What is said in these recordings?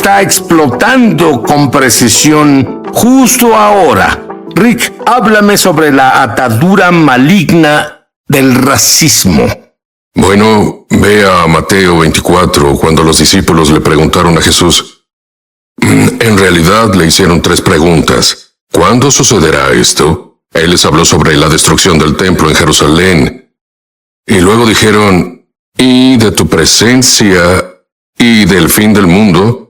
está explotando con precisión justo ahora. Rick, háblame sobre la atadura maligna del racismo. Bueno, ve a Mateo 24, cuando los discípulos le preguntaron a Jesús. En realidad le hicieron 3 preguntas. ¿Cuándo sucederá esto? Él les habló sobre la destrucción del templo en Jerusalén. Y luego dijeron, ¿y de tu presencia y del fin del mundo?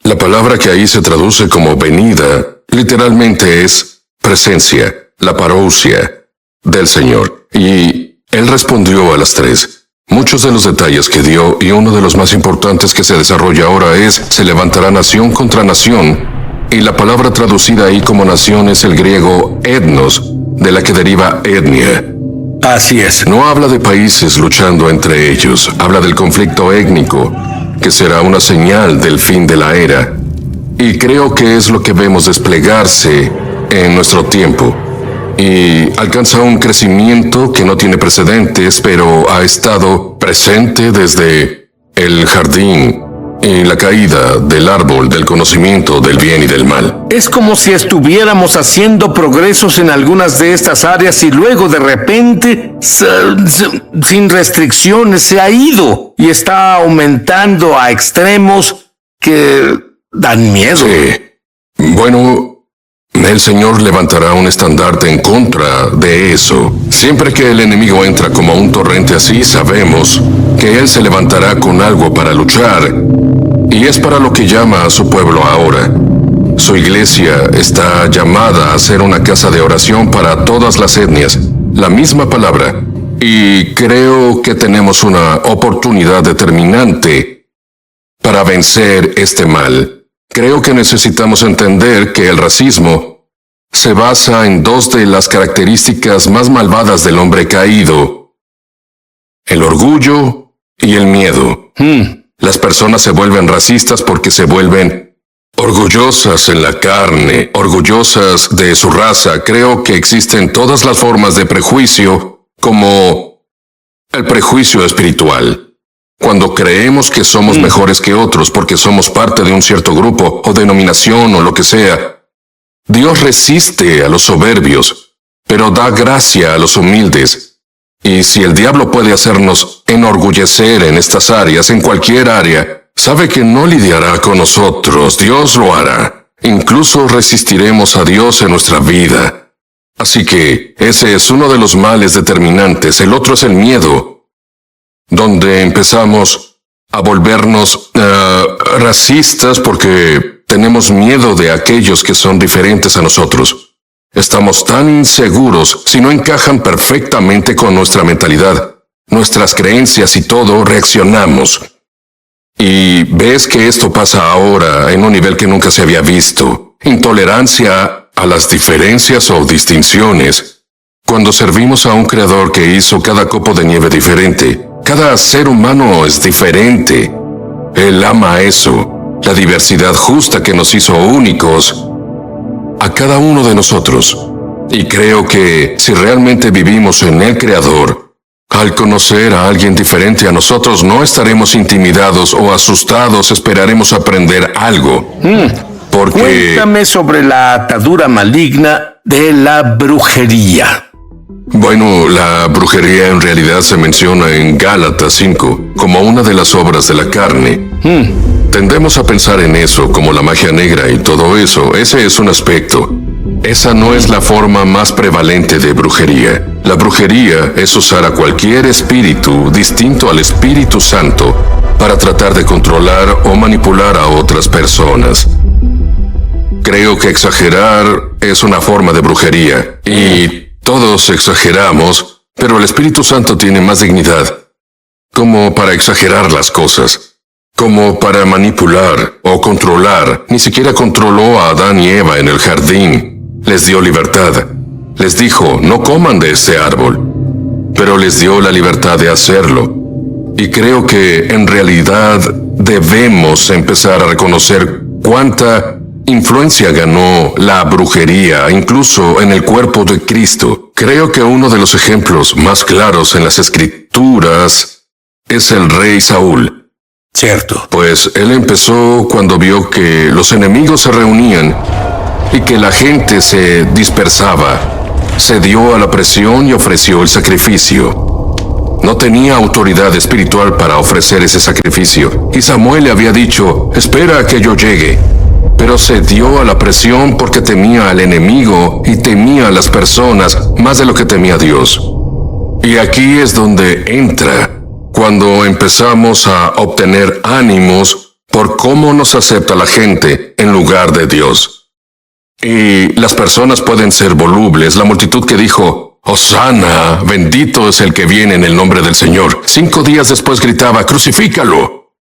La palabra que ahí se traduce como venida, literalmente es presencia, la parousia del Señor. Y él respondió a las 3. Muchos de los detalles que dio, y uno de los más importantes que se desarrolla ahora es, se levantará nación contra nación, y la palabra traducida ahí como nación es el griego etnos, de la que deriva etnia. Así es. No habla de países luchando entre ellos, habla del conflicto étnico, que será una señal del fin de la era. Y creo que es lo que vemos desplegarse en nuestro tiempo. Y alcanza un crecimiento que no tiene precedentes, pero ha estado presente desde el jardín y la caída del árbol del conocimiento del bien y del mal. Es como si estuviéramos haciendo progresos en algunas de estas áreas y luego de repente, sin restricciones, se ha ido y está aumentando a extremos que dan miedo. Sí. Bueno, el Señor levantará un estandarte en contra de eso. Siempre que el enemigo entra como un torrente así, sabemos que Él se levantará con algo para luchar, y es para lo que llama a su pueblo ahora. Su iglesia está llamada a ser una casa de oración para todas las etnias, la misma palabra, y creo que tenemos una oportunidad determinante para vencer este mal. Creo que necesitamos entender que el racismo se basa en 2 de las características más malvadas del hombre caído: el orgullo y el miedo. Las personas se vuelven racistas porque se vuelven orgullosas en la carne, orgullosas de su raza. Creo que existen todas las formas de prejuicio, como el prejuicio espiritual. Cuando creemos que somos mejores que otros porque somos parte de un cierto grupo o denominación o lo que sea. Dios resiste a los soberbios, pero da gracia a los humildes. Y si el diablo puede hacernos enorgullecer en estas áreas, en cualquier área, sabe que no lidiará con nosotros, Dios lo hará. Incluso resistiremos a Dios en nuestra vida. Así que ese es uno de los males determinantes. El otro es el miedo, donde empezamos a volvernos racistas porque tenemos miedo de aquellos que son diferentes a nosotros. Estamos tan inseguros si no encajan perfectamente con nuestra mentalidad, nuestras creencias y todo, reaccionamos. Y ves que esto pasa ahora en un nivel que nunca se había visto. Intolerancia a las diferencias o distinciones. Cuando servimos a un creador que hizo cada copo de nieve diferente, cada ser humano es diferente. Él ama eso, la diversidad justa que nos hizo únicos a cada uno de nosotros. Y creo que si realmente vivimos en el Creador, al conocer a alguien diferente a nosotros, no estaremos intimidados o asustados, esperaremos aprender algo. Porque... Cuéntame sobre la atadura maligna de la brujería. Bueno, la brujería en realidad se menciona en Gálatas 5 como una de las obras de la carne. Tendemos a pensar en eso como la magia negra y todo eso. Ese es un aspecto. Esa no es la forma más prevalente de brujería. La brujería es usar a cualquier espíritu distinto al Espíritu Santo para tratar de controlar o manipular a otras personas. Creo que exagerar es una forma de brujería, y todos exageramos, pero el Espíritu Santo tiene más dignidad, como para exagerar las cosas, como para manipular o controlar. Ni siquiera controló a Adán y Eva en el jardín. Les dio libertad. Les dijo, no coman de este árbol, pero les dio la libertad de hacerlo. Y creo que en realidad debemos empezar a reconocer cuánta influencia ganó la brujería, incluso en el cuerpo de Cristo. Creo que uno de los ejemplos más claros en las Escrituras es el rey Saúl. Cierto. Pues él empezó cuando vio que los enemigos se reunían y que la gente se dispersaba. Se dio a la presión y ofreció el sacrificio. No tenía autoridad espiritual para ofrecer ese sacrificio. Y Samuel le había dicho, espera a que yo llegue. Pero se dio a la presión porque temía al enemigo y temía a las personas más de lo que temía a Dios. Y aquí es donde entra, cuando empezamos a obtener ánimos por cómo nos acepta la gente en lugar de Dios. Y las personas pueden ser volubles. La multitud que dijo, Hosana, bendito es el que viene en el nombre del Señor. 5 días después gritaba, crucifícalo.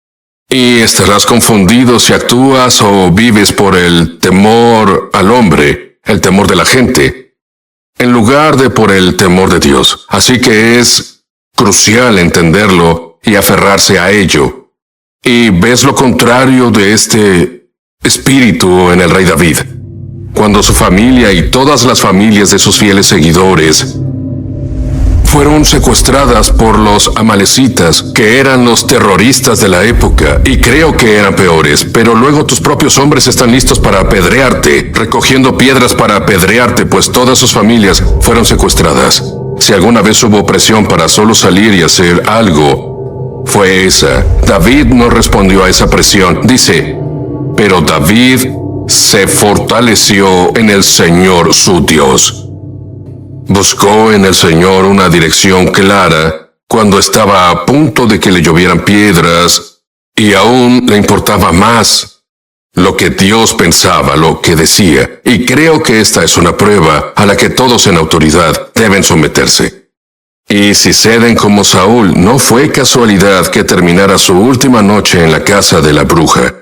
Y estarás confundido si actúas o vives por el temor al hombre, el temor de la gente, en lugar de por el temor de Dios. Así que es crucial entenderlo y aferrarse a ello. Y ves lo contrario de este espíritu en el rey David. Cuando su familia y todas las familias de sus fieles seguidores fueron secuestradas por los amalecitas, que eran los terroristas de la época, y creo que eran peores, pero luego tus propios hombres están listos para apedrearte, recogiendo piedras para apedrearte, pues todas sus familias fueron secuestradas. Si alguna vez hubo presión para solo salir y hacer algo, fue esa. David no respondió a esa presión. Dice, pero David se fortaleció en el Señor su Dios. Buscó en el Señor una dirección clara cuando estaba a punto de que le llovieran piedras, y aún le importaba más lo que Dios pensaba, lo que decía. Y creo que esta es una prueba a la que todos en autoridad deben someterse. Y si ceden como Saúl, no fue casualidad que terminara su última noche en la casa de la bruja.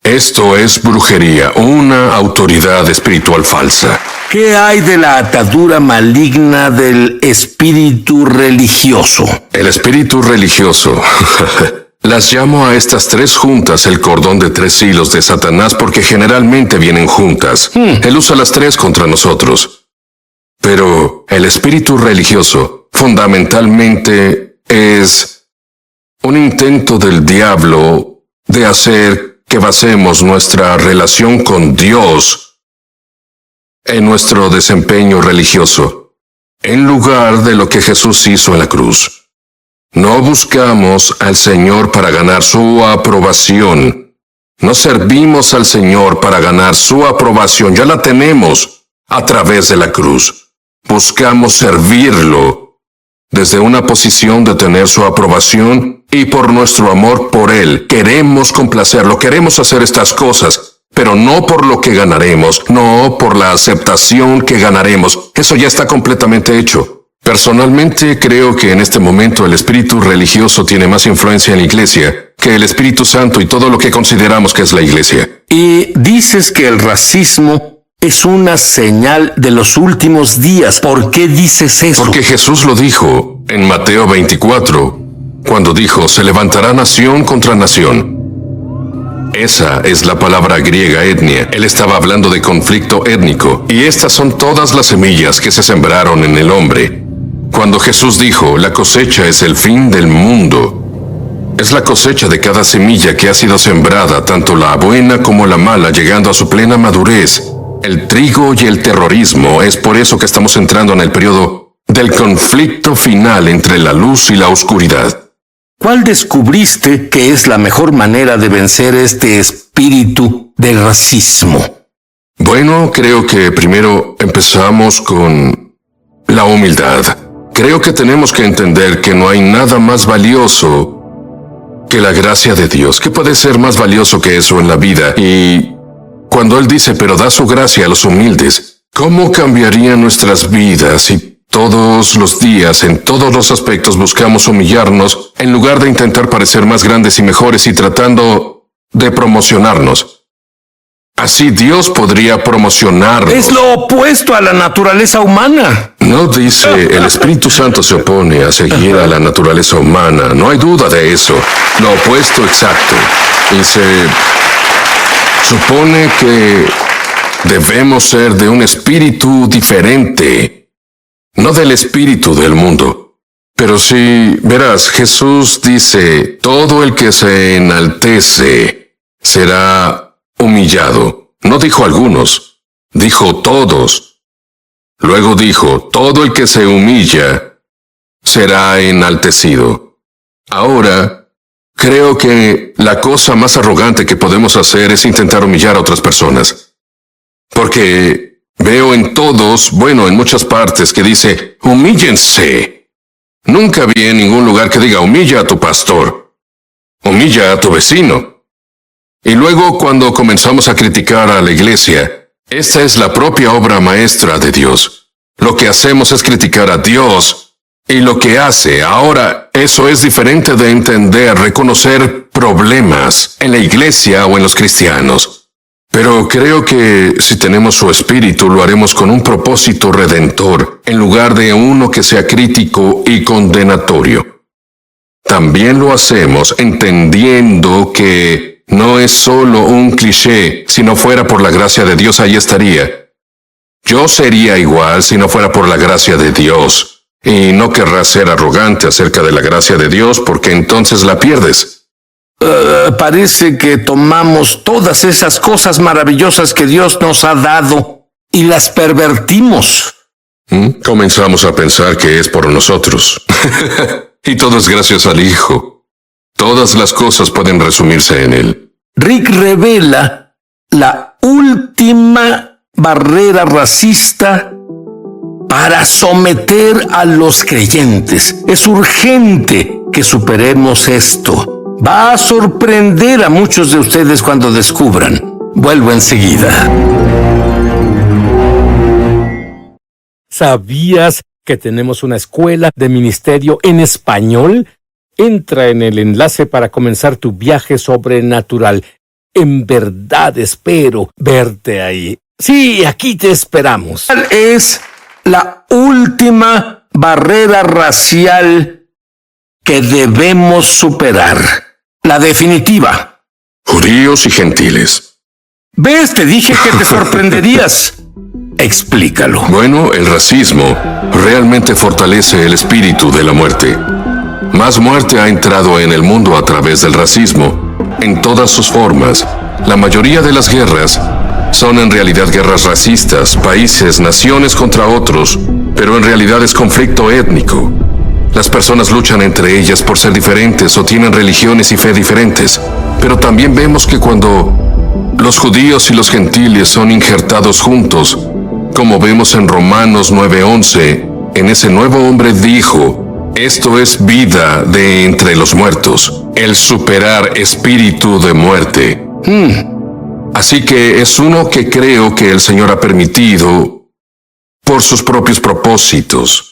Esto es brujería, una autoridad espiritual falsa. ¿Qué hay de la atadura maligna del espíritu religioso? El espíritu religioso. Las llamo a estas 3 juntas el cordón de 3 hilos de Satanás porque generalmente vienen juntas. Él usa las 3 contra nosotros. Pero el espíritu religioso fundamentalmente es un intento del diablo de hacer que basemos nuestra relación con Dios en nuestro desempeño religioso, en lugar de lo que Jesús hizo en la cruz. No buscamos al Señor para ganar su aprobación. No servimos al Señor para ganar su aprobación. Ya la tenemos a través de la cruz. Buscamos servirlo desde una posición de tener su aprobación y por nuestro amor por Él. Queremos complacerlo, queremos hacer estas cosas, pero no por lo que ganaremos, no por la aceptación que ganaremos. Eso ya está completamente hecho. Personalmente creo que en este momento el espíritu religioso tiene más influencia en la iglesia que el Espíritu Santo y todo lo que consideramos que es la iglesia. Y dices que el racismo es una señal de los últimos días. ¿Por qué dices eso? Porque Jesús lo dijo en Mateo 24, cuando dijo, se levantará nación contra nación. Esa es la palabra griega etnia. Él estaba hablando de conflicto étnico. Y estas son todas las semillas que se sembraron en el hombre. Cuando Jesús dijo, la cosecha es el fin del mundo, es la cosecha de cada semilla que ha sido sembrada, tanto la buena como la mala, llegando a su plena madurez. El trigo y el terrorismo, es por eso que estamos entrando en el periodo del conflicto final entre la luz y la oscuridad. ¿Cuál descubriste que es la mejor manera de vencer este espíritu del racismo? Bueno, creo que primero empezamos con la humildad. Creo que tenemos que entender que no hay nada más valioso que la gracia de Dios. ¿Qué puede ser más valioso que eso en la vida? Y cuando Él dice, pero da su gracia a los humildes, ¿cómo cambiarían nuestras vidas si todos los días, en todos los aspectos, buscamos humillarnos en lugar de intentar parecer más grandes y mejores y tratando de promocionarnos? Así Dios podría promocionarnos. Es lo opuesto a la naturaleza humana. No dice, el Espíritu Santo se opone a seguir a la naturaleza humana. No hay duda de eso. Lo opuesto exacto. Y se supone que debemos ser de un espíritu diferente. No del espíritu del mundo. Pero sí, verás, Jesús dice, todo el que se enaltece será humillado. No dijo algunos, dijo todos. Luego dijo, todo el que se humilla será enaltecido. Ahora, creo que la cosa más arrogante que podemos hacer es intentar humillar a otras personas. Porque veo en todos, bueno, en muchas partes, que dice, humíllense. Nunca vi en ningún lugar que diga, humilla a tu pastor. Humilla a tu vecino. Y luego, cuando comenzamos a criticar a la iglesia, esta es la propia obra maestra de Dios. Lo que hacemos es criticar a Dios y lo que hace. Ahora, eso es diferente de entender, reconocer problemas en la iglesia o en los cristianos. Pero creo que si tenemos su espíritu, lo haremos con un propósito redentor, en lugar de uno que sea crítico y condenatorio. También lo hacemos entendiendo que no es solo un cliché. Si no fuera por la gracia de Dios, ahí estaría. Yo sería igual si no fuera por la gracia de Dios. Y no querrás ser arrogante acerca de la gracia de Dios, porque entonces la pierdes. Parece que tomamos todas esas cosas maravillosas que Dios nos ha dado y las pervertimos. Comenzamos a pensar que es por nosotros. Y todo es gracias al Hijo. Todas las cosas pueden resumirse en Él. Rick revela la última barrera racista para someter a los creyentes. Es urgente que superemos esto. Va a sorprender a muchos de ustedes cuando descubran. Vuelvo enseguida. ¿Sabías que tenemos una escuela de ministerio en español? Entra en el enlace para comenzar tu viaje sobrenatural. En verdad espero verte ahí. Sí, aquí te esperamos. Es la última barrera racial que debemos superar. La definitiva. Judíos y gentiles. ¿Ves? Te dije que te sorprenderías. Explícalo. Bueno, el racismo realmente fortalece el espíritu de la muerte. Más muerte ha entrado en el mundo a través del racismo, en todas sus formas. La mayoría de las guerras son en realidad guerras racistas, países, naciones contra otros, pero en realidad es conflicto étnico. Las personas luchan entre ellas por ser diferentes o tienen religiones y fe diferentes, pero también vemos que cuando los judíos y los gentiles son injertados juntos, como vemos en Romanos 9:11, en ese nuevo hombre dijo, esto es vida de entre los muertos, el superar espíritu de muerte. Así que es uno que creo que el Señor ha permitido por sus propios propósitos.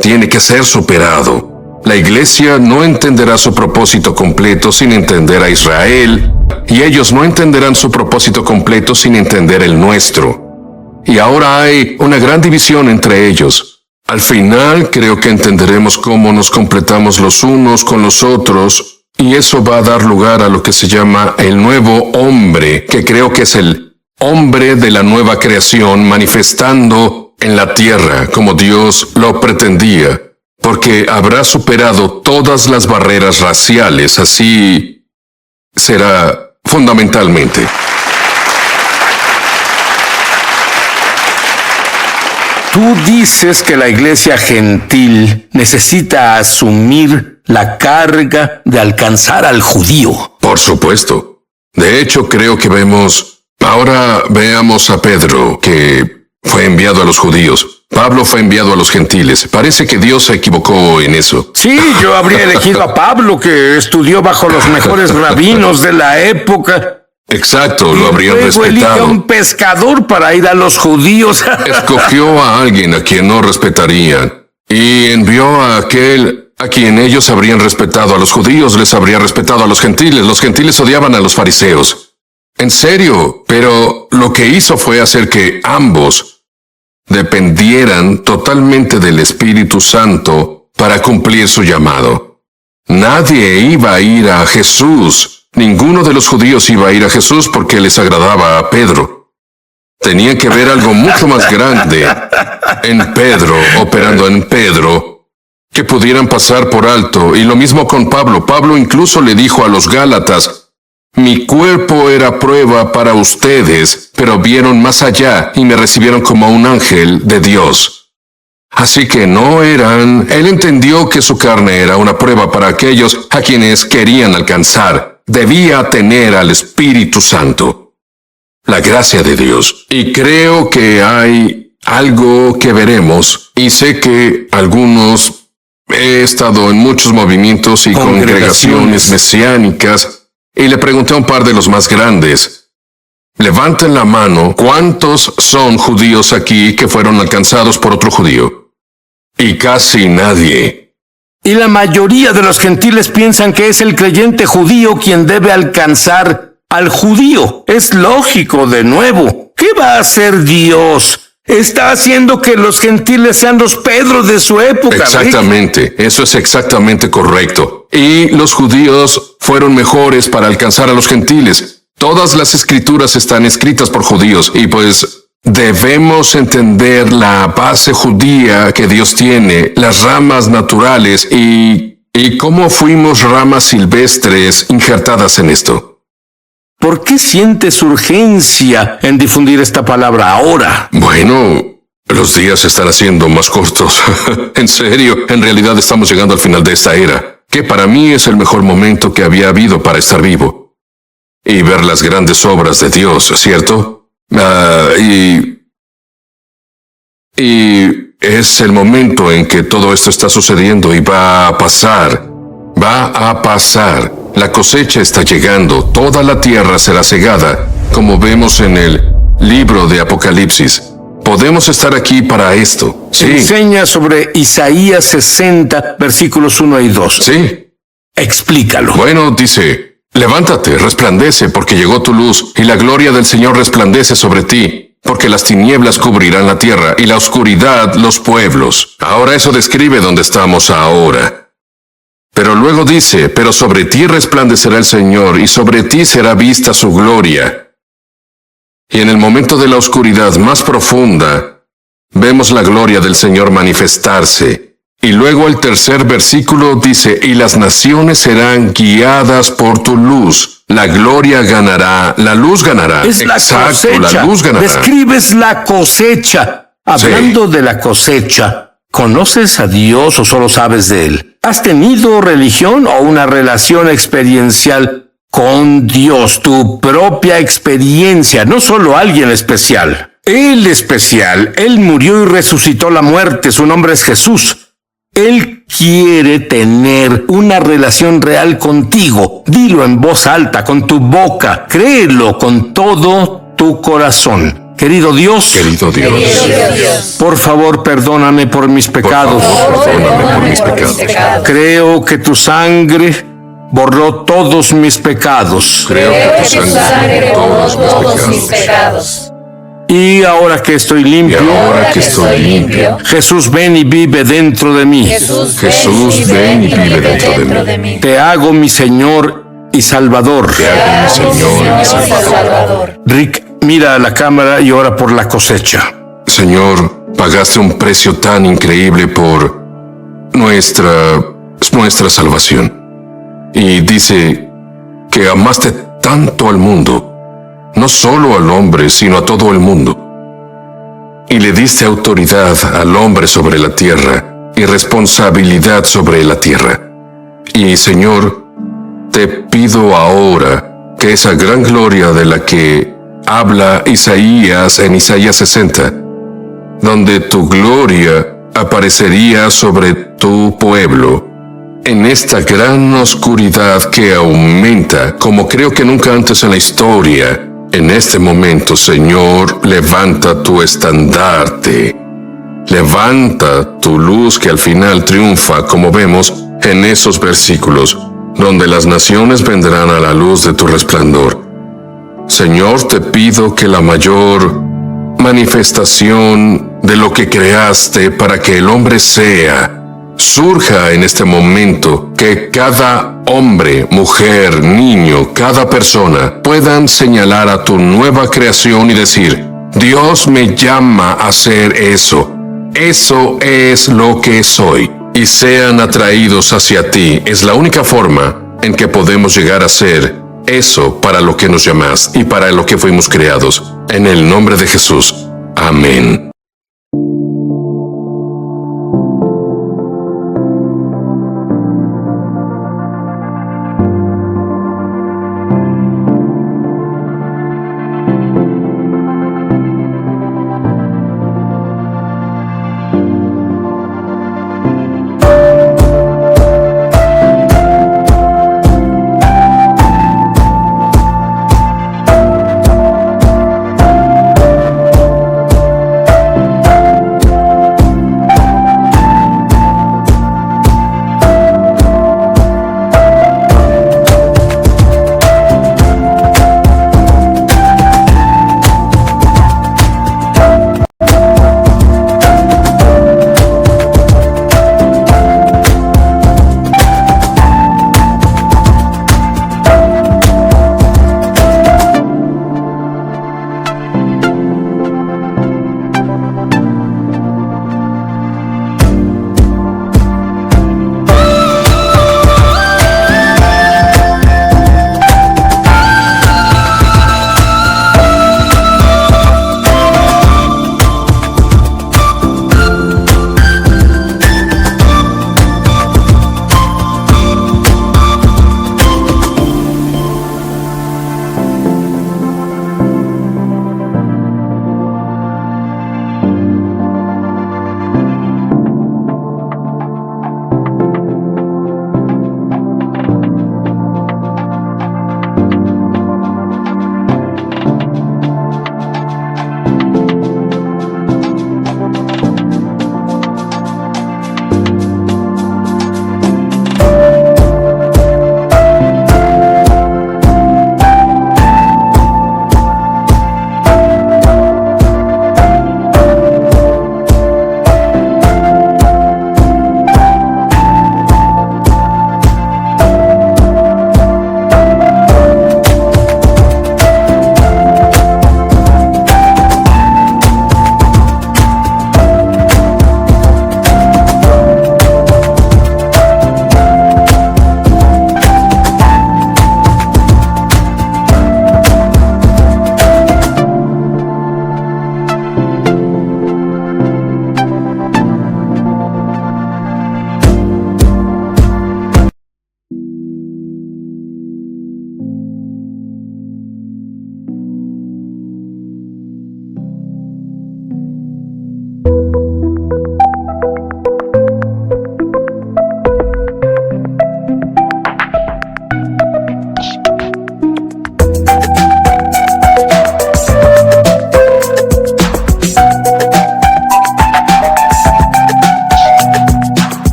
Tiene que ser superado. La iglesia no entenderá su propósito completo sin entender a Israel, y ellos no entenderán su propósito completo sin entender el nuestro. Y ahora hay una gran división entre ellos. Al final creo que entenderemos cómo nos completamos los unos con los otros, y eso va a dar lugar a lo que se llama el nuevo hombre, que creo que es el hombre de la nueva creación manifestando en la tierra como Dios lo pretendía, porque habrá superado todas las barreras raciales, así será fundamentalmente. Tú dices que la iglesia gentil necesita asumir la carga de alcanzar al judío. Por supuesto. De hecho, creo que vemos... Ahora veamos a Pedro, que fue enviado a los judíos. Pablo fue enviado a los gentiles. Parece que Dios se equivocó en eso. Sí, yo habría elegido a Pablo, que estudió bajo los mejores rabinos de la época. Exacto, lo habrían respetado. Eligió a un pescador para ir a los judíos. Escogió a alguien a quien no respetarían. Y envió a aquel a quien ellos habrían respetado. A los judíos les habría respetado a los gentiles. Los gentiles odiaban a los fariseos. En serio, pero lo que hizo fue hacer que ambos dependieran totalmente del Espíritu Santo para cumplir su llamado. Nadie iba a ir a Jesús. Ninguno de los judíos iba a ir a Jesús porque les agradaba a Pedro. Tenían que ver algo mucho más grande en Pedro, operando en Pedro, que pudieran pasar por alto. Y lo mismo con Pablo. Pablo incluso le dijo a los Gálatas: mi cuerpo era prueba para ustedes, pero vieron más allá y me recibieron como un ángel de Dios. Así que no eran... Él entendió que su carne era una prueba para aquellos a quienes querían alcanzar. Debía tener al Espíritu Santo, la gracia de Dios. Y creo que hay algo que veremos, y sé que algunos... He estado en muchos movimientos y congregaciones mesiánicas, y le pregunté a un par de los más grandes: levanten la mano, ¿cuántos son judíos aquí que fueron alcanzados por otro judío? Y casi nadie. Y la mayoría de los gentiles piensan que es el creyente judío quien debe alcanzar al judío. Es lógico, de nuevo. ¿Qué va a hacer Dios? Está haciendo que los gentiles sean los Pedros de su época. Exactamente, eso es exactamente correcto. Y los judíos fueron mejores para alcanzar a los gentiles. Todas las escrituras están escritas por judíos, y pues debemos entender la base judía que Dios tiene, las ramas naturales y cómo fuimos ramas silvestres injertadas en esto. ¿Por qué sientes urgencia en difundir esta palabra ahora? Bueno, los días se están haciendo más cortos. En serio, en realidad estamos llegando al final de esta era, que para mí es el mejor momento que había habido para estar vivo. Y ver las grandes obras de Dios, ¿cierto? Y es el momento en que todo esto está sucediendo y va a pasar. Va a pasar. La cosecha está llegando, toda la tierra será cegada, como vemos en el libro de Apocalipsis. Podemos estar aquí para esto. Sí. Enseña sobre Isaías 60, versículos 1 y 2. Sí. Explícalo. Bueno, dice: levántate, resplandece, porque llegó tu luz, y la gloria del Señor resplandece sobre ti, porque las tinieblas cubrirán la tierra, y la oscuridad los pueblos. Ahora eso describe dónde estamos ahora. Pero luego dice: pero sobre ti resplandecerá el Señor, y sobre ti será vista su gloria. Y en el momento de la oscuridad más profunda, vemos la gloria del Señor manifestarse. Y luego el tercer versículo dice: y las naciones serán guiadas por tu luz. La gloria ganará, la luz ganará. Es la cosecha. La luz ganará. Describes la cosecha. Hablando de la cosecha, ¿conoces a Dios o solo sabes de Él? ¿Has tenido religión o una relación experiencial con Dios? Tu propia experiencia, no solo alguien especial. Él especial, Él murió y resucitó la muerte, su nombre es Jesús. Él quiere tener una relación real contigo. Dilo en voz alta, con tu boca, créelo con todo tu corazón. Querido Dios, por favor, perdóname por mis pecados. Creo que tu sangre borró todos mis pecados. Creo que tu sangre borró todos mis pecados. Y ahora que estoy limpio, Jesús, ven y vive dentro de mí. Jesús, ven y vive dentro de mí. Te hago mi Señor y Salvador. Rick, mira a la cámara y ora por la cosecha. Señor, pagaste un precio tan increíble por nuestra salvación. Y dice que amaste tanto al mundo, no solo al hombre, sino a todo el mundo. Y le diste autoridad al hombre sobre la tierra y responsabilidad sobre la tierra. Y Señor, te pido ahora que esa gran gloria de la que habla Isaías en Isaías 60, donde tu gloria aparecería sobre tu pueblo, en esta gran oscuridad que aumenta, como creo que nunca antes en la historia, en este momento, Señor, levanta tu estandarte. Levanta tu luz que al final triunfa, como vemos en esos versículos, donde las naciones vendrán a la luz de tu resplandor. Señor, te pido que la mayor manifestación de lo que creaste para que el hombre sea, surja en este momento, que cada hombre, mujer, niño, cada persona puedan señalar a tu nueva creación y decir: Dios me llama a hacer eso. Eso es lo que soy. y sean atraídos hacia ti. Es la única forma en que podemos llegar a ser eso para lo que nos llamas y para lo que fuimos creados. En el nombre de Jesús. Amén.